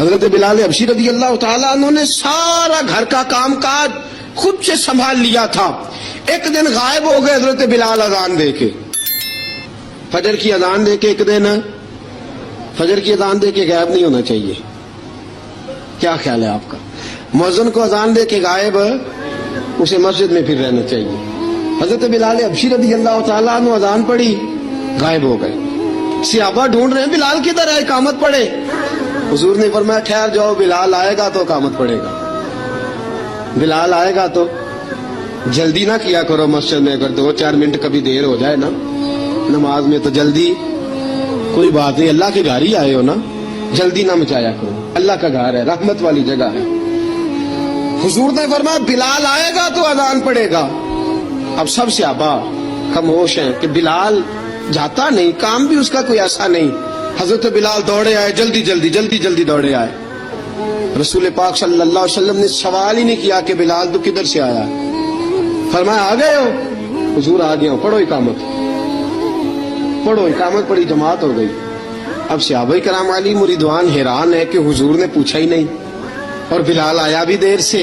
حضرت بلال حبشی رضی اللہ تعالیٰ عنہ نے سارا گھر کا کام کاج خود سے سنبھال لیا تھا. ایک دن غائب ہو گئے حضرت بلال اذان دے کے, فجر کی اذان دے کے. ایک دن فجر کی اذان دے کے غائب نہیں ہونا چاہیے. کیا خیال ہے آپ کا؟ مؤذن کو اذان دے کے غائب, اسے مسجد میں پھر رہنا چاہیے. حضرت بلال حبشی رضی اللہ تعالیٰ عنہ اذان پڑھی, غائب ہو گئے. صحابہ ڈھونڈ رہے ہیں بلال کدھر ہے, اقامت پڑھے. حضور نے فرمایا خیر جاؤ, بلال آئے گا تو اقامت پڑھے گا. بلال آئے گا تو جلدی نہ کیا کرو مسجد میں, اگر 2-4 منٹ کبھی دیر ہو جائے نا نماز میں تو جلدی کوئی بات نہیں, اللہ کے گھر ہی آئے ہو نا, جلدی نہ مچایا کرو. اللہ کا گھر ہے, رحمت والی جگہ ہے. حضور نے فرمایا بلال آئے گا تو اذان پڑھے گا. اب سب صحابہ خاموش ہیں کہ بلال جاتا نہیں, کام بھی اس کا کوئی ایسا نہیں. حضرت بلال دوڑے آئے, جلدی دوڑے آئے. رسول پاک صلی اللہ علیہ وسلم نے سوال ہی نہیں کیا کہ بلال تو کدھر سے آیا, فرمایا آ گئے ہو. حضور آ گیا ہوں, پڑھو اقامت پڑھی, جماعت ہو گئی. اب صحابہ کرام علی مریدوان حیران ہے کہ حضور نے پوچھا ہی نہیں اور بلال آیا بھی دیر سے.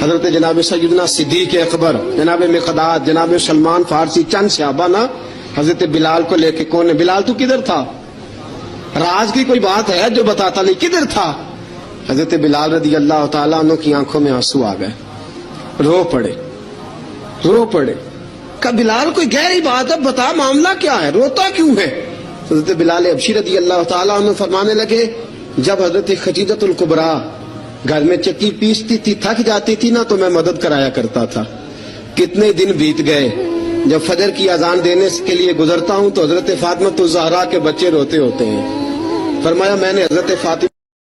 حضرت جناب سیدنا صدیق اکبر, جناب مقداد, جناب سلمان فارسی, چند صحابہ نا حضرت بلال کو لے کے, کون ہے بلال تو کدھر تھا, راز کی کوئی بات ہے جو بتاتا نہیں, کدھر تھا. حضرت بلال رضی اللہ تعالیٰ عنہ کی آنکھوں میں آنسو آ گئے, رو پڑے. کہ بلال کوئی گہری بات ہے, بتا معاملہ کیا ہے, روتا کیوں ہے. حضرت بلال حبشی رضی اللہ تعالیٰ عنہ فرمانے لگے جب حضرت خدیجۃ الکبریٰ گھر میں چکی پیستی تھی, تھک جاتی تھی نا تو میں مدد کرایا کرتا تھا. کتنے دن بیت گئے, جب فجر کی اذان دینے کے لیے گزرتا ہوں تو حضرت فاطمہ الزہرا کے بچے روتے ہوتے ہیں. فرمایا میں نے حضرت فاطمہ